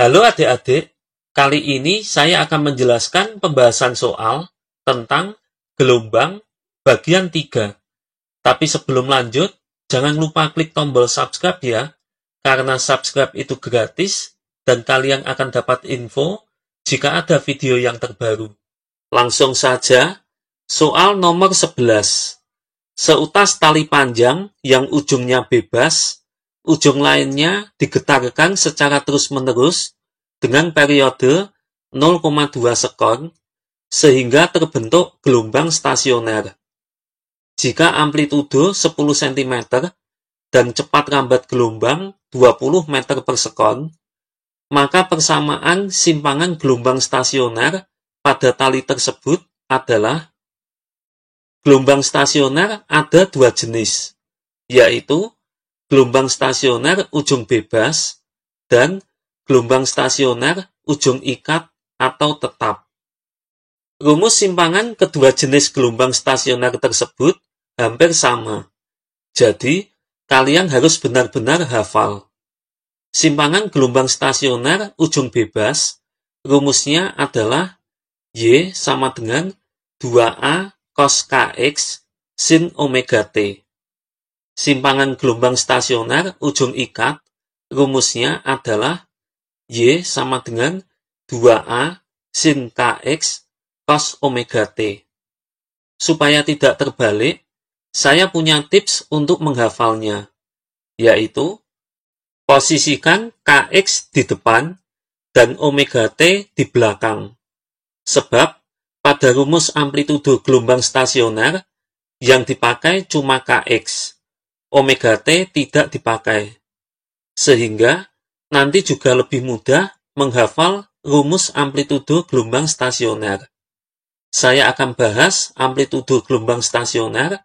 Halo adik-adik, kali ini saya akan menjelaskan pembahasan soal tentang gelombang bagian 3. Tapi sebelum lanjut, jangan lupa klik tombol subscribe ya, karena subscribe itu gratis dan kalian akan dapat info jika ada video yang terbaru. Langsung saja, soal nomor 11. Seutas tali panjang yang ujungnya bebas, ujung lainnya digetarkan secara terus-menerus dengan periode 0,2 sekon sehingga terbentuk gelombang stasioner. Jika amplitudo 10 cm dan cepat rambat gelombang 20 meter per sekon, maka persamaan simpangan gelombang stasioner pada tali tersebut adalah gelombang stasioner ada dua jenis, yaitu gelombang stasioner ujung bebas dan gelombang stasioner ujung ikat atau tetap. Rumus simpangan kedua jenis gelombang stasioner tersebut hampir sama. Jadi, kalian harus benar-benar hafal. Simpangan gelombang stasioner ujung bebas, rumusnya adalah Y sama dengan 2A cos kx sin omega t. Simpangan gelombang stasioner ujung ikat, rumusnya adalah Y sama dengan 2A sin kx cos omega t. Supaya tidak terbalik, saya punya tips untuk menghafalnya, yaitu posisikan kx di depan dan omega t di belakang. Sebab pada rumus amplitudo gelombang stasioner yang dipakai cuma kx, omega t tidak dipakai. Sehingga nanti juga lebih mudah menghafal rumus amplitudo gelombang stasioner. Saya akan bahas amplitudo gelombang stasioner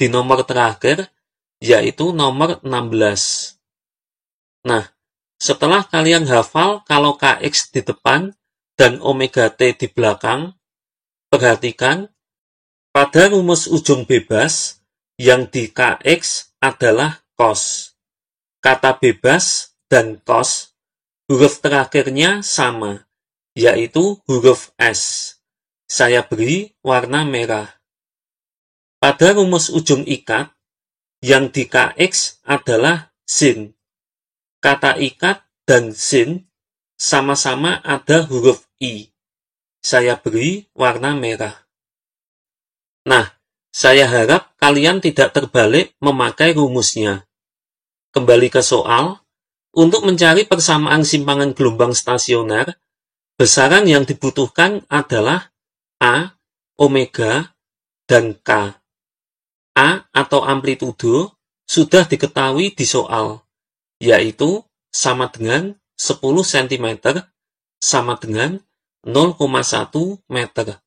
di nomor terakhir, yaitu nomor 16. Nah, setelah kalian hafal kalau kx di depan dan omega t di belakang, perhatikan pada rumus ujung bebas yang di kx adalah cos. Kata bebas dan cos, huruf terakhirnya sama, yaitu huruf S. Saya beri warna merah. Pada rumus ujung ikat, yang di kx adalah sin. Kata ikat dan sin sama-sama ada huruf I. Saya beri warna merah. Nah, saya harap kalian tidak terbalik memakai rumusnya. Kembali ke soal, untuk mencari persamaan simpangan gelombang stasioner, besaran yang dibutuhkan adalah A, omega, dan K. A atau amplitudo sudah diketahui di soal, yaitu sama dengan 10 cm sama dengan 0,1 meter.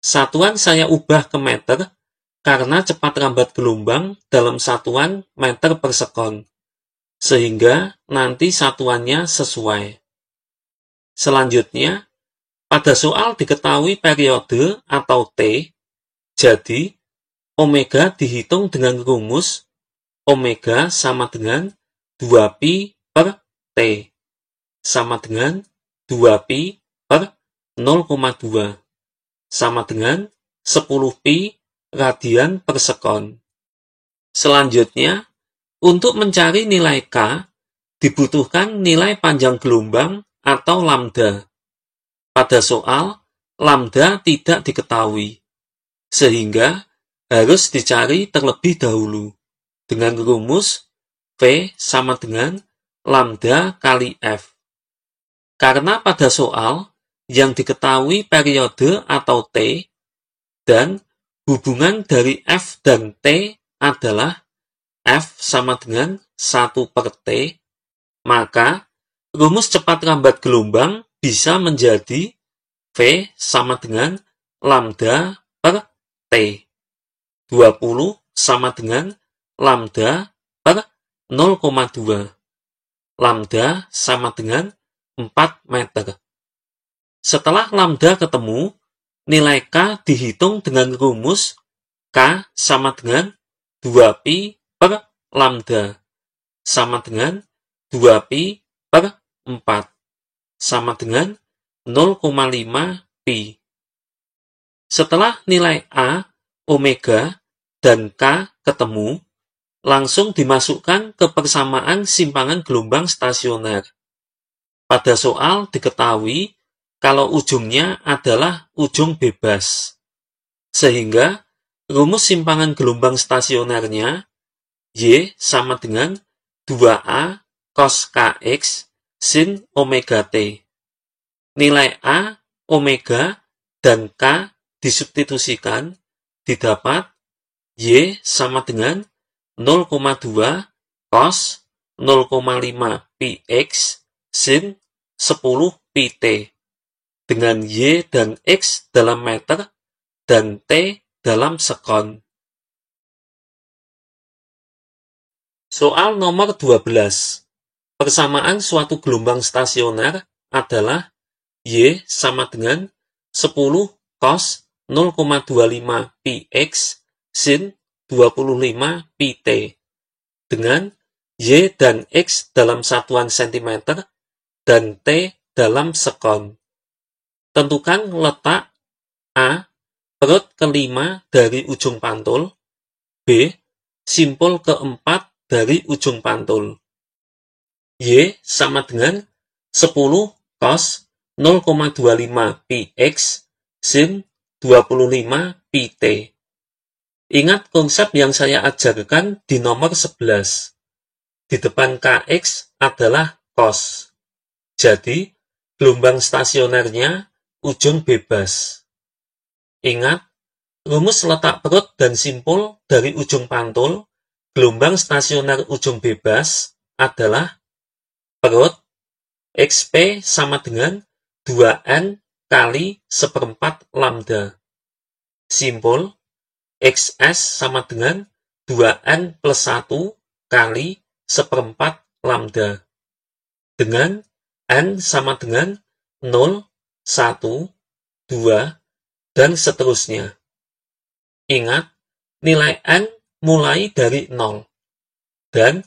Satuan saya ubah ke meter karena cepat rambat gelombang dalam satuan meter per sekon, sehingga nanti satuannya sesuai. Selanjutnya, pada soal diketahui periode atau T, jadi omega dihitung dengan rumus omega sama dengan 2pi per T, sama dengan 2pi per 0,2, sama dengan 10pi radian per sekon. Selanjutnya, untuk mencari nilai K, dibutuhkan nilai panjang gelombang atau lambda. Pada soal, lambda tidak diketahui, sehingga harus dicari terlebih dahulu dengan rumus V sama dengan lambda kali F. Karena pada soal yang diketahui periode atau T dan hubungan dari F dan T adalah F sama dengan 1 per T, maka rumus cepat rambat gelombang bisa menjadi V sama dengan lambda per T. 20 sama dengan lambda per 0,2. Lambda sama dengan 4 meter. Setelah lambda ketemu, nilai K dihitung dengan rumus K sama dengan 2pi per lambda, sama dengan 2pi per 4. sama dengan 0,5 pi. Setelah nilai A, omega, dan K ketemu, langsung dimasukkan ke persamaan simpangan gelombang stasioner. Pada soal diketahui kalau ujungnya adalah ujung bebas. Sehingga rumus simpangan gelombang stasionernya Y sama dengan 2A cos Kx sin omega T. Nilai A, omega, dan K disubstitusikan, didapat Y sama dengan 0,2 cos 0,5 px sin 10 pt dengan Y dan X dalam meter dan T dalam sekon. Soal nomor 12. Persamaan suatu gelombang stasioner adalah Y sama dengan 10 cos 0,25 px sin 25 pt dengan Y dan X dalam satuan cm dan T dalam sekon. Tentukan letak A. Perut kelima dari ujung pantul, B. Simpul keempat dari ujung pantul. Y sama dengan 10 cos 0,25 px sin 25 pt. Ingat konsep yang saya ajarkan di nomor 11. Di depan Kx adalah cos. Jadi, gelombang stasionernya ujung bebas. Ingat, rumus letak perut dan simpul dari ujung pantul, gelombang stasioner ujung bebas adalah perut XP sama dengan 2N kali seperempat lambda. Simpul XS sama dengan 2N plus 1 kali seperempat lambda. Dengan N sama dengan 0, 1, 2, dan seterusnya. Ingat, nilai N mulai dari 0. Dan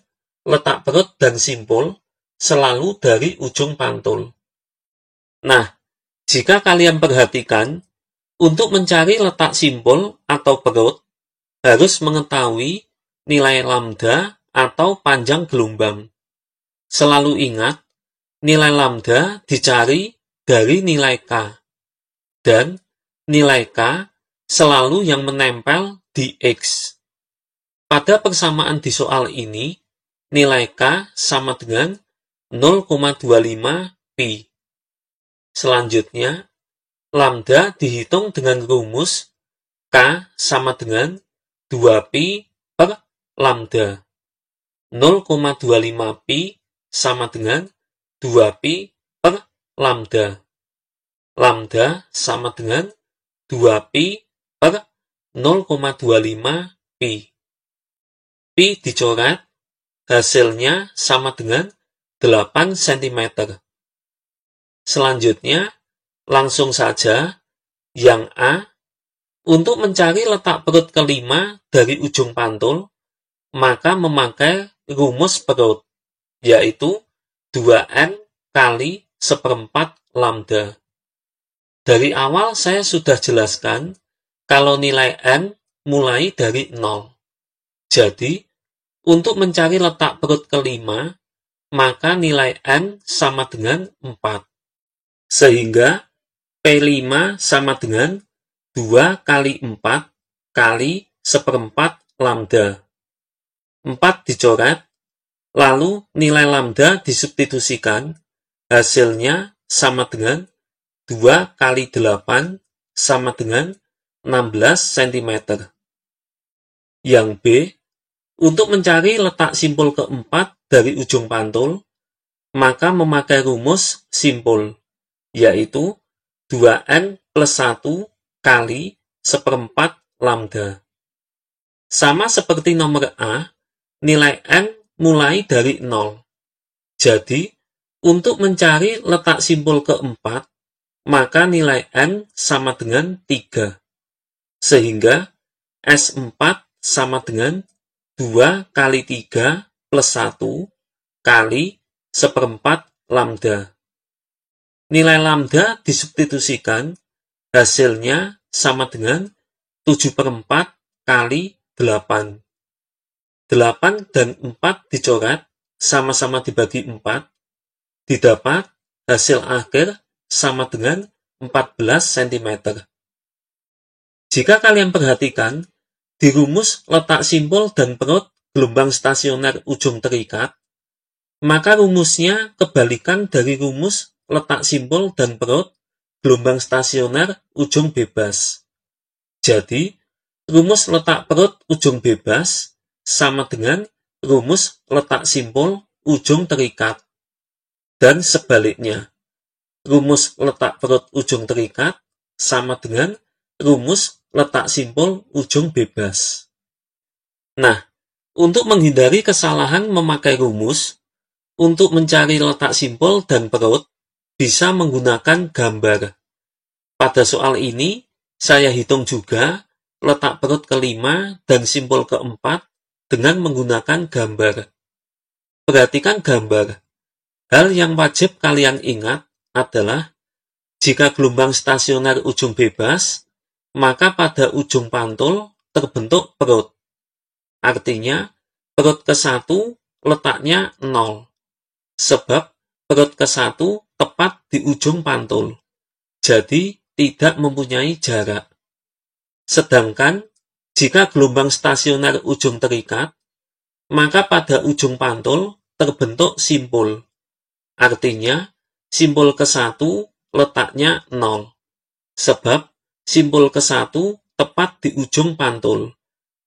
letak perut dan simpul selalu dari ujung pantul. Nah, jika kalian perhatikan, untuk mencari letak simpul atau perut, harus mengetahui nilai lambda atau panjang gelombang. Selalu ingat, nilai lambda dicari dari nilai K. Dan nilai K selalu yang menempel di X. Pada persamaan di soal ini, nilai K sama dengan 0,25 pi. Selanjutnya, lambda dihitung dengan rumus K sama dengan 2 pi per lambda. 0,25 pi sama dengan 2 pi per lambda. Lambda sama dengan 2 pi per 0,25 pi. Pi dicoret, hasilnya sama dengan 8 cm. Selanjutnya, langsung saja, yang A, untuk mencari letak perut kelima dari ujung pantul, maka memakai rumus perut, yaitu 2N kali seperempat lambda. Dari awal saya sudah jelaskan kalau nilai N mulai dari 0. Jadi, untuk mencari letak perut kelima, maka nilai N sama dengan 4. Sehingga P5 sama dengan 2 kali 4 kali seperempat lambda. 4 dicoret, lalu nilai lambda disubstitusikan, hasilnya sama dengan 2 kali 8 sama dengan 16 cm. Yang B, untuk mencari letak simpul keempat dari ujung pantul, maka memakai rumus simpul, yaitu 2N plus 1 kali seperempat lambda. Sama seperti nomor A, nilai N mulai dari 0. Jadi, untuk mencari letak simpul keempat, maka nilai N sama dengan 3. Sehingga S4 sama dengan 2 kali 3 plus 1 kali seperempat lambda. Nilai lambda disubstitusikan, hasilnya sama dengan 7/4 kali 8. 8 dan 4 dicoret, sama-sama dibagi 4, didapat hasil akhir sama dengan 14 cm. Jika kalian perhatikan, di rumus letak simpul dan perut gelombang stasioner ujung terikat, maka rumusnya kebalikan dari rumus letak simpul dan perut gelombang stasioner ujung bebas. Jadi, rumus letak perut ujung bebas sama dengan rumus letak simpul ujung terikat. Dan sebaliknya, rumus letak perut ujung terikat sama dengan rumus letak simpul ujung bebas. Nah, untuk menghindari kesalahan memakai rumus, untuk mencari letak simpul dan perut, bisa menggunakan gambar. Pada soal ini, saya hitung juga letak perut kelima dan simpul keempat dengan menggunakan gambar. Perhatikan gambar. Hal yang wajib kalian ingat adalah, jika gelombang stasioner ujung bebas, maka pada ujung pantul terbentuk perut. Artinya, perut ke-1 letaknya 0. Sebab perut ke-1 tepat di ujung pantul. Jadi, tidak mempunyai jarak. Sedangkan, jika gelombang stasioner ujung terikat, maka pada ujung pantul terbentuk simpul. Artinya, simpul ke-1 letaknya 0. Sebab simpul ke-1 tepat di ujung pantul.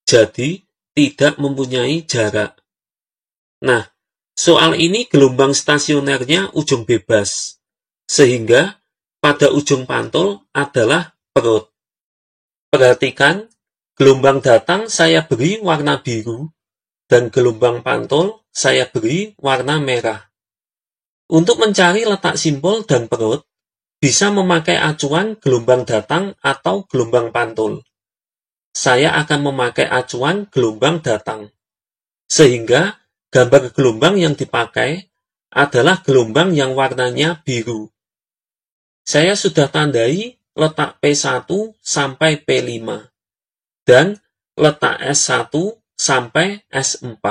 Jadi, tidak mempunyai jarak. Nah, soal ini gelombang stasionernya ujung bebas. Sehingga, pada ujung pantul adalah perut. Perhatikan, gelombang datang saya beri warna biru, dan gelombang pantul saya beri warna merah. Untuk mencari letak simpul dan perut, bisa memakai acuan gelombang datang atau gelombang pantul. Saya akan memakai acuan gelombang datang. Sehingga gambar gelombang yang dipakai adalah gelombang yang warnanya biru. Saya sudah tandai letak P1 sampai P5 dan letak S1 sampai S4.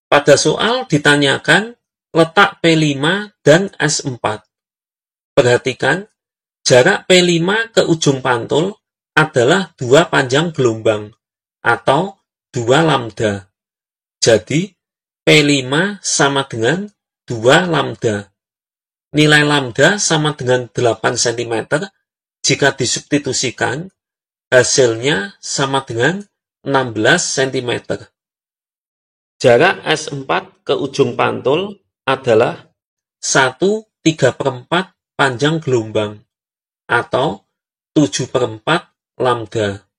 Pada soal ditanyakan letak P5 dan S4. Perhatikan, jarak P5 ke ujung pantul adalah 2 panjang gelombang, atau 2 lambda. Jadi, P5 sama dengan 2 lambda. Nilai lambda sama dengan 8 cm, jika disubstitusikan, hasilnya sama dengan 16 cm. Jarak S4 ke ujung pantul adalah 1/3/4 panjang gelombang, atau 7/4 lambda.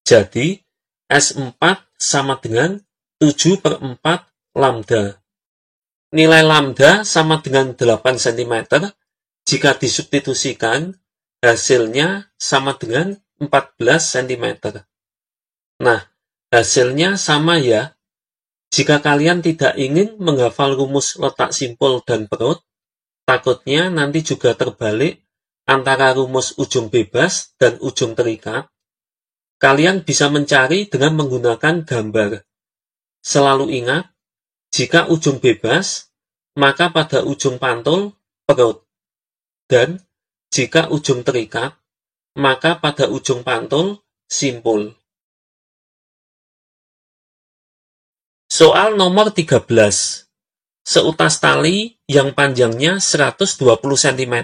Jadi, S4 sama dengan 7/4 lambda. Nilai lambda sama dengan 8 cm, jika disubstitusikan, hasilnya sama dengan 14 cm. Nah, hasilnya sama ya. Jika kalian tidak ingin menghafal rumus letak simpul dan perut, takutnya nanti juga terbalik antara rumus ujung bebas dan ujung terikat, kalian bisa mencari dengan menggunakan gambar. Selalu ingat, jika ujung bebas, maka pada ujung pantul perut. Dan jika ujung terikat, maka pada ujung pantul simpul. Soal nomor 13. Seutas tali yang panjangnya 120 cm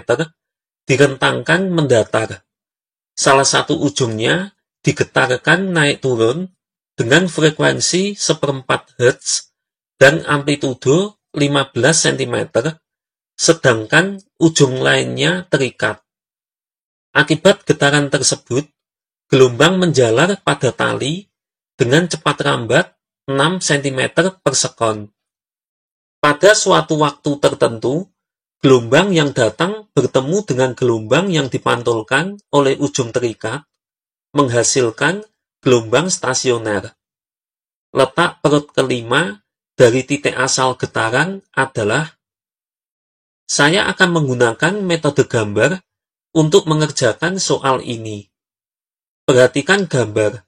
direntangkan mendatar. Salah satu ujungnya digetarkan naik turun dengan frekuensi 1/4 Hz dan amplitudo 15 cm, sedangkan ujung lainnya terikat. Akibat getaran tersebut, gelombang menjalar pada tali dengan cepat rambat 6 cm per sekon. Pada suatu waktu tertentu, gelombang yang datang bertemu dengan gelombang yang dipantulkan oleh ujung terikat, menghasilkan gelombang stasioner. Letak perut kelima dari titik asal getaran adalah Saya akan menggunakan metode gambar untuk mengerjakan soal ini. Perhatikan gambar.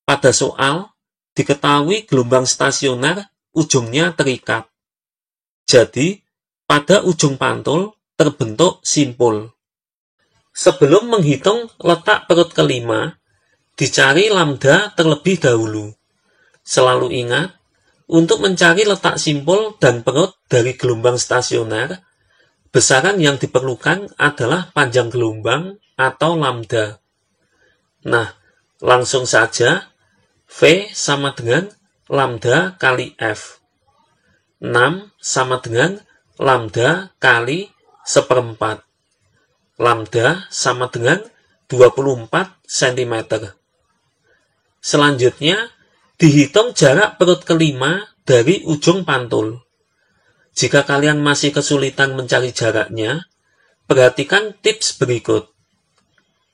Pada soal, diketahui gelombang stasioner ujungnya terikat. Jadi, pada ujung pantul terbentuk simpul. Sebelum menghitung letak perut kelima, dicari lambda terlebih dahulu. Selalu ingat, untuk mencari letak simpul dan perut dari gelombang stasioner, besaran yang diperlukan adalah panjang gelombang atau lambda. Nah, langsung saja, V sama dengan lambda kali F. 6 sama dengan lambda kali 1/4. Lambda sama dengan 24 cm. Selanjutnya, dihitung jarak perut kelima dari ujung pantul. Jika kalian masih kesulitan mencari jaraknya, perhatikan tips berikut.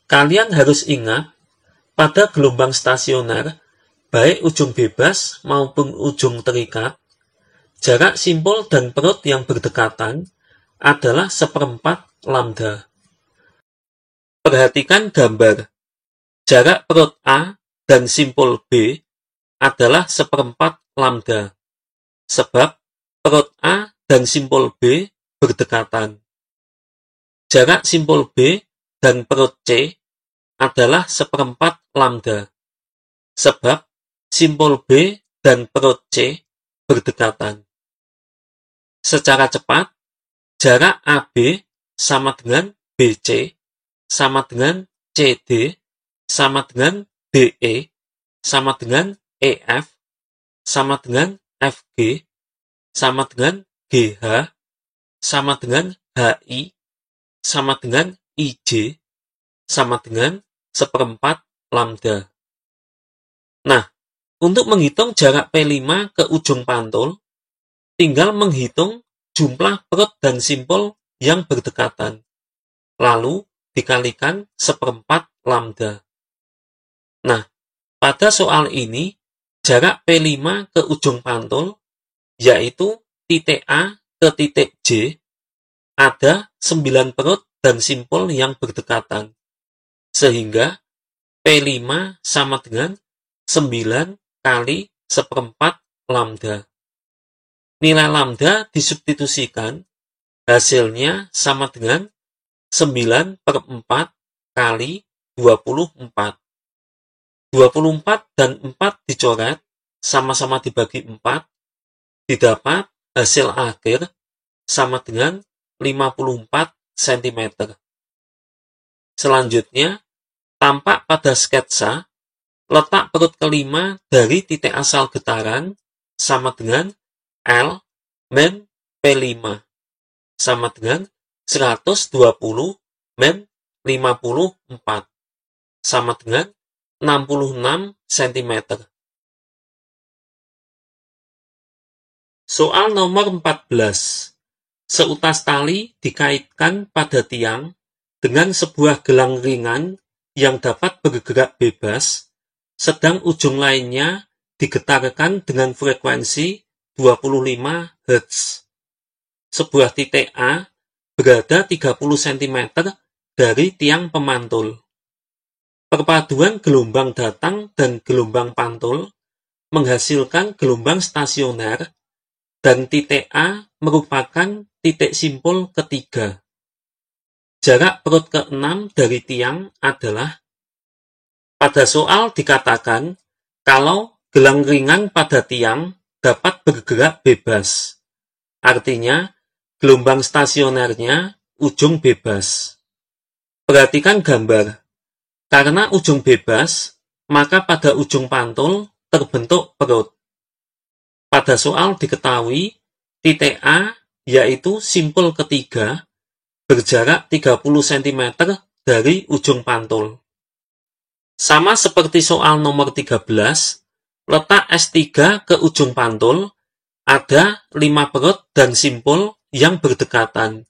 Kalian harus ingat, pada gelombang stasioner, baik ujung bebas maupun ujung terikat, jarak simpul dan perut yang berdekatan adalah 1/4 lambda. Perhatikan gambar. Jarak perut A dan simpul B adalah 1/4 lambda. Sebab perut A dan simpul B berdekatan. Jarak simpul B dan perut C adalah 1/4 lambda. Sebab simpul B dan perut C berdekatan. Secara cepat, jarak AB sama dengan BC sama dengan CD, sama dengan DE, sama dengan EF, sama dengan FG, sama dengan GH, sama dengan HI, sama dengan IJ, sama dengan 1/4 lambda. Nah, untuk menghitung jarak P5 ke ujung pantul, tinggal menghitung jumlah perut dan simpul yang berdekatan. Lalu, dikalikan 1/4 lambda. Nah, pada soal ini, jarak P5 ke ujung pantul, yaitu titik A ke titik J, ada 9 perut dan simpul yang berdekatan. Sehingga, P5 sama dengan 9 kali 1/4 lambda. Nilai lambda disubstitusikan, hasilnya sama dengan 9/4 kali 24. 24 dan 4 dicoret, sama-sama dibagi 4, didapat hasil akhir sama dengan 54 cm. Selanjutnya, tampak pada sketsa, letak perut kelima dari titik asal getaran sama dengan L min P5, sama dengan 120 min 54, sama dengan 66 cm. Soal nomor 14. Seutas tali dikaitkan pada tiang dengan sebuah gelang ringan yang dapat bergerak bebas, sedang ujung lainnya digetarkan dengan frekuensi 25 Hz. Sebuah titik A berada 30 cm dari tiang pemantul. Perpaduan gelombang datang dan gelombang pantul menghasilkan gelombang stasioner, dan titik A merupakan titik simpul ketiga. Jarak perut ke-6 dari tiang adalah, pada soal dikatakan kalau gelang ringan pada tiang dapat bergerak bebas. Artinya, gelombang stasionernya ujung bebas. Perhatikan gambar. Karena ujung bebas, maka pada ujung pantul terbentuk perut. Pada soal diketahui, titik A, yaitu simpul ketiga, berjarak 30 cm dari ujung pantul. Sama seperti soal nomor 13, letak S3 ke ujung pantul, ada 5 perut dan simpul yang berdekatan,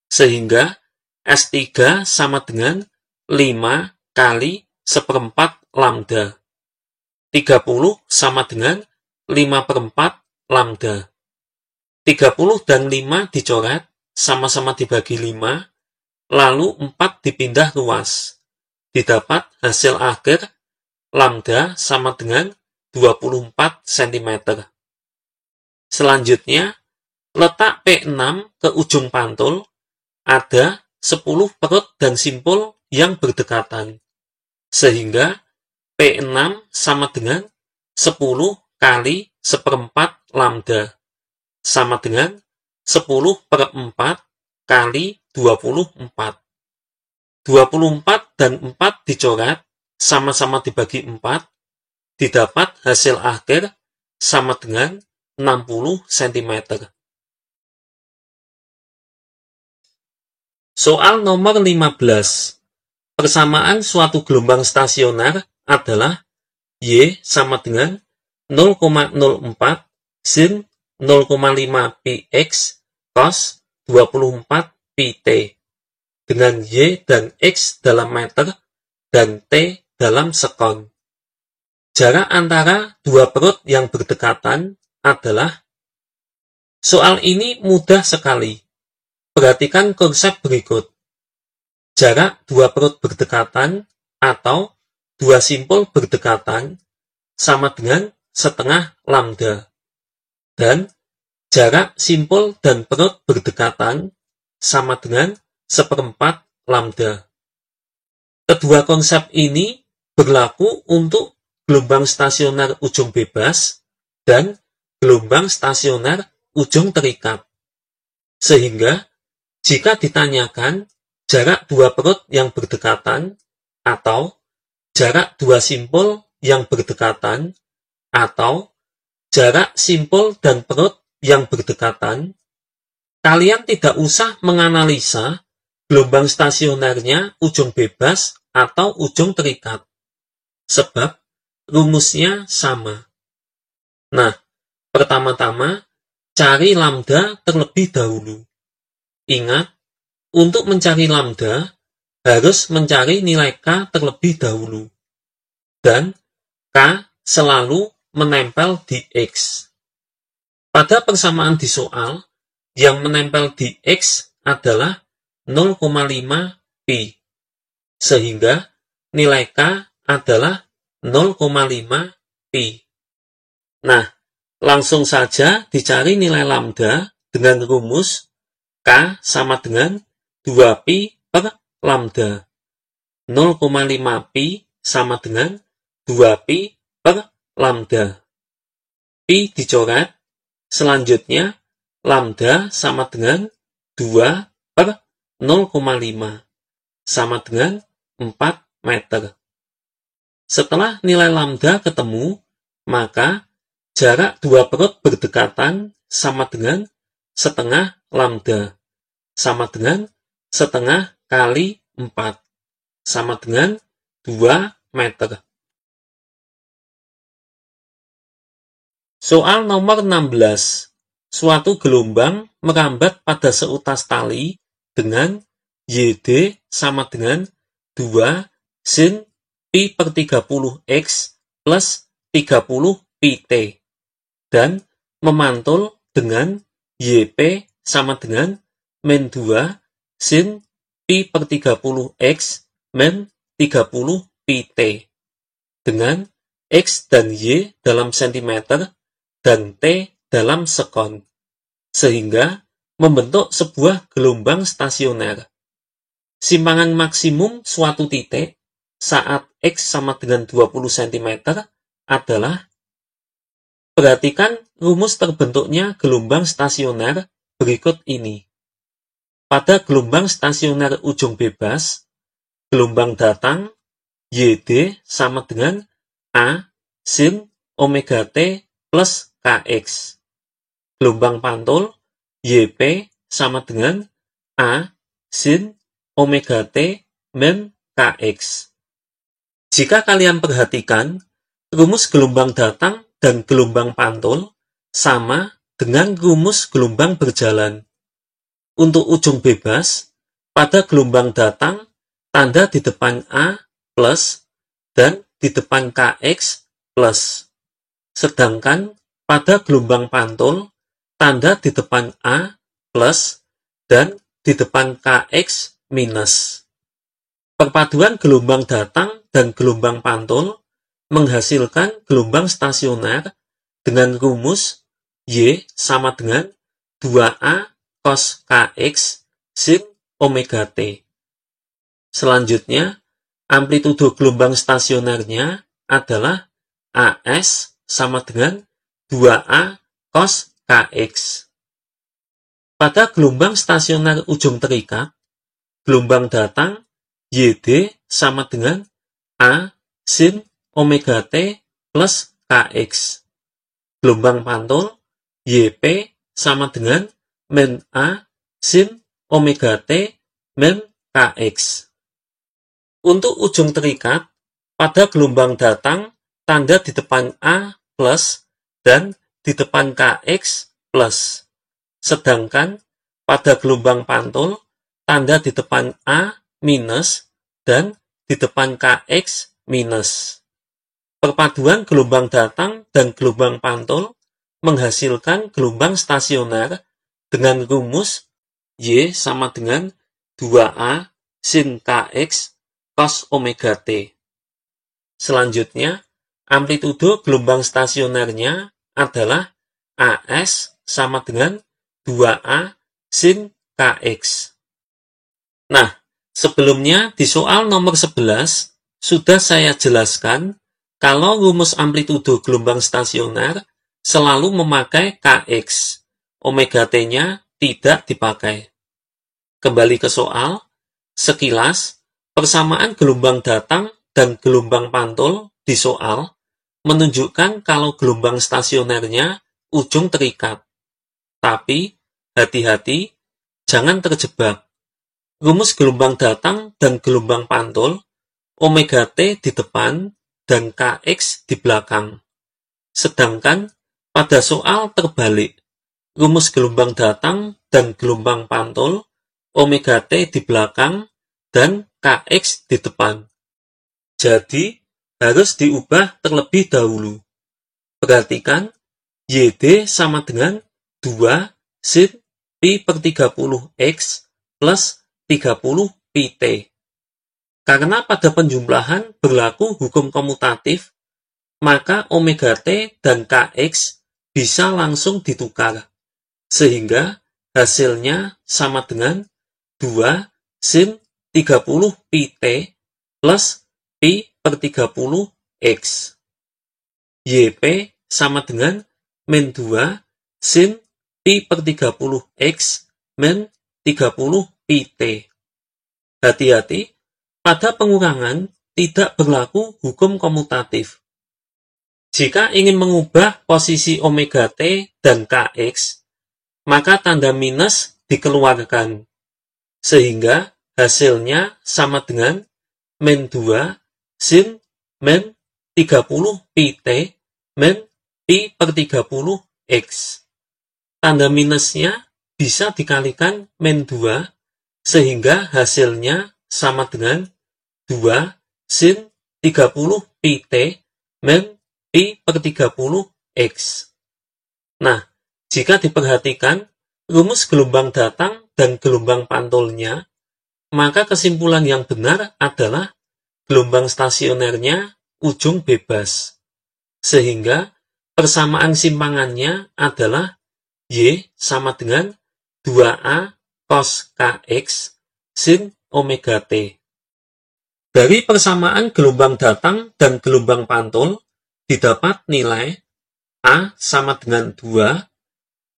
sehingga S3 sama dengan 5 kali 1/4 lambda. 30 sama dengan 5/4 lambda. 30 dan 5 dicoret, sama-sama dibagi 5, lalu 4 dipindah ruas. Didapat hasil akhir lambda sama dengan 24 cm. Selanjutnya, letak P6 ke ujung pantul, ada 10 perut dan simpul yang berdekatan, sehingga P6 sama dengan 10 kali 1/4 lambda, sama dengan 10/4 kali 24. 24 dan 4 dicoret, sama-sama dibagi 4, didapat hasil akhir sama dengan 60 cm. Soal nomor 15. Persamaan suatu gelombang stasioner adalah Y sama dengan 0,04 sin 0,5 px cos 24 pt dengan Y dan X dalam meter dan T dalam sekon. Jarak antara dua perut yang berdekatan adalah. Soal ini mudah sekali. Perhatikan konsep berikut. Jarak dua perut berdekatan atau dua simpul berdekatan sama dengan setengah lambda. Dan jarak simpul dan perut berdekatan sama dengan 1/4 lambda. Kedua konsep ini berlaku untuk gelombang stasioner ujung bebas dan gelombang stasioner ujung terikat. Sehingga, jika ditanyakan jarak dua perut yang berdekatan atau jarak dua simpul yang berdekatan atau jarak simpul dan perut yang berdekatan, kalian tidak usah menganalisa gelombang stasionernya ujung bebas atau ujung terikat, sebab rumusnya sama. Nah, pertama-tama, cari lambda terlebih dahulu. Ingat, untuk mencari lambda, harus mencari nilai K terlebih dahulu. Dan K selalu menempel di X. Pada persamaan di soal, yang menempel di X adalah 0,5 pi. Sehingga nilai K adalah 0,5 pi. Nah, langsung saja dicari nilai lambda dengan rumus K sama dengan 2 pi per lambda. 0,5 pi sama dengan 2 pi per lambda. Pi dicoret, selanjutnya lambda sama dengan 2 per 0,5 sama dengan 4 meter. Setelah nilai lambda ketemu, maka jarak dua perut berdekatan sama dengan setengah lambda, sama dengan setengah kali 4, sama dengan 2 meter. Soal nomor 16. Suatu gelombang merambat pada seutas tali dengan YD sama dengan 2 sin pi per 30x plus 30 pt dan memantul dengan YP sama dengan min 2 sin pi per 30x min 30 pt dengan X dan Y dalam sentimeter dan T dalam sekon, sehingga membentuk sebuah gelombang stasioner. Simpangan maksimum suatu titik saat X sama dengan 20 cm adalah. Perhatikan rumus terbentuknya gelombang stasioner berikut ini. Pada gelombang stasioner ujung bebas, gelombang datang YD sama dengan A sin omega T plus Kx. Gelombang pantul YP sama dengan A sin omega T min Kx. Jika kalian perhatikan, rumus gelombang datang dan gelombang pantul sama dengan rumus gelombang berjalan. Untuk ujung bebas, pada gelombang datang, tanda di depan A plus dan di depan Kx plus. Sedangkan pada gelombang pantul, tanda di depan A plus dan di depan Kx minus. Perpaduan gelombang datang dan gelombang pantul menghasilkan gelombang stasioner dengan rumus Y sama dengan 2A cos Kx sin omega T. Selanjutnya, amplitudo gelombang stasionernya adalah AS sama dengan 2A cos Kx. Pada gelombang stasioner ujung terikat, gelombang datang YD sama dengan A sin omega T plus Kx. Gelombang pantul YP sama dengan min A sin omega T min Kx. Untuk ujung terikat, pada gelombang datang, tanda di depan A plus dan di depan Kx plus. Sedangkan pada gelombang pantul, tanda di depan A minus dan di depan Kx minus. Perpaduan gelombang datang dan gelombang pantul menghasilkan gelombang stasioner dengan rumus Y sama dengan 2A sin Kx cos omega T. Selanjutnya, amplitudo gelombang stasionernya adalah AS sama dengan 2A sin Kx. Nah, sebelumnya di soal nomor 11 sudah saya jelaskan kalau rumus amplitudo gelombang stasioner selalu memakai Kx. Omega T-nya tidak dipakai. Kembali ke soal, sekilas persamaan gelombang datang dan gelombang pantul di soal menunjukkan kalau gelombang stasionernya ujung terikat. Tapi, hati-hati, jangan terjebak. Rumus gelombang datang dan gelombang pantul, omega T di depan dan Kx di belakang. Sedangkan pada soal terbalik, rumus gelombang datang dan gelombang pantul, omega T di belakang dan Kx di depan. Jadi, harus diubah terlebih dahulu. Perhatikan, YD sama dengan 2 sin pi per 30x plus 30 pt. Karena pada penjumlahan berlaku hukum komutatif, maka omega T dan Kx bisa langsung ditukar, sehingga hasilnya sama dengan 2 sin 30 pt plus pi per 30x. YP sama dengan min 2 sin pi per 30x min 30 pt. Hati-hati, pada pengurangan tidak berlaku hukum komutatif. Jika ingin mengubah posisi omega T dan Kx, maka tanda minus dikeluarkan, sehingga hasilnya sama dengan min 2 sin min 30 pt min pi per 30x. Tanda minusnya bisa dikalikan min 2, sehingga hasilnya sama dengan 2 sin 30 pt min pi per 30x. Nah, jika diperhatikan rumus gelombang datang dan gelombang pantulnya, maka kesimpulan yang benar adalah gelombang stasionernya ujung bebas, sehingga persamaan simpangannya adalah Y sama dengan 2A cos Kx sin omega T. Dari persamaan gelombang datang dan gelombang pantul, didapat nilai A sama dengan 2,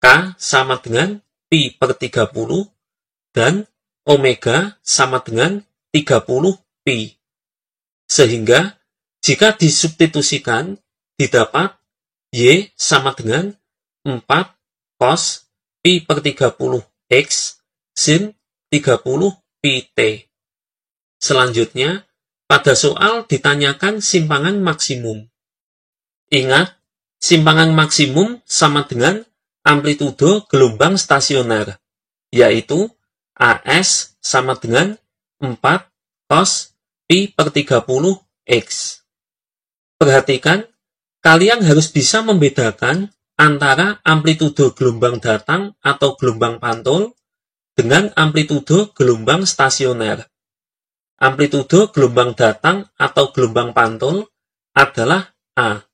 K sama dengan pi per 30, dan omega sama dengan 30 pi. Sehingga, jika disubstitusikan, didapat Y sama dengan 4 cos pi per 30x sin 30 pt. Selanjutnya, pada soal ditanyakan simpangan maksimum. Ingat, simpangan maksimum sama dengan amplitudo gelombang stasioner, yaitu AS sama dengan 4 cos pi per 30x. Perhatikan, kalian harus bisa membedakan antara amplitudo gelombang datang atau gelombang pantul dengan amplitudo gelombang stasioner. Amplitudo gelombang datang atau gelombang pantul adalah A.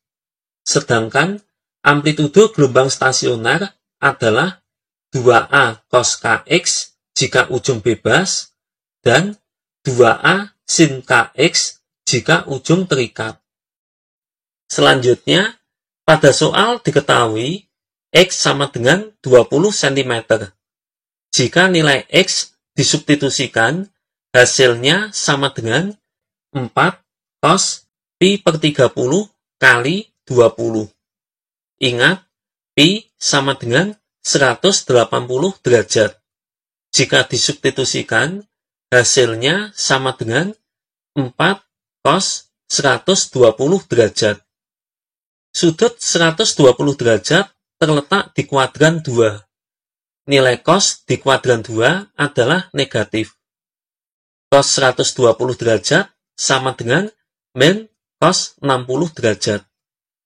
Sedangkan amplitudo gelombang stasioner adalah 2A cos Kx jika ujung bebas dan 2A sin Kx jika ujung terikat. Selanjutnya, pada soal diketahui X sama dengan 20 cm. Jika nilai X disubstitusikan, hasilnya sama dengan 4 cos pi per 30 kali 20. Ingat, pi sama dengan 180 derajat. Jika disubstitusikan, hasilnya sama dengan 4 cos 120 derajat. Sudut 120 derajat terletak di kuadran 2. Nilai cos di kuadran 2 adalah negatif. Cos 120 derajat sama dengan min cos 60 derajat,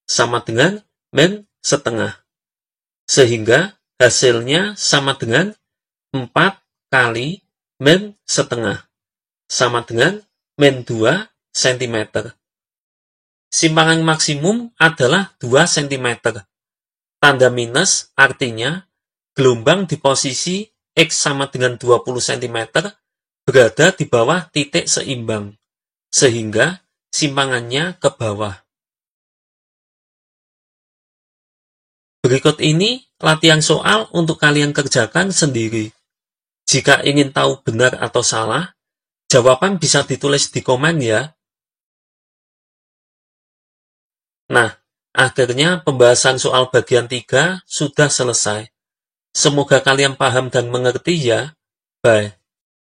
sama dengan min setengah. Sehingga hasilnya sama dengan 4 kali min setengah, sama dengan min 2 cm. Simpangan maksimum adalah 2 cm. Tanda minus artinya gelombang di posisi X sama dengan 20 cm berada di bawah titik seimbang, sehingga simpangannya ke bawah. Berikut ini latihan soal untuk kalian kerjakan sendiri. Jika ingin tahu benar atau salah, jawaban bisa ditulis di komen ya. Nah, akhirnya pembahasan soal bagian 3 sudah selesai. Semoga kalian paham dan mengerti ya. Bye.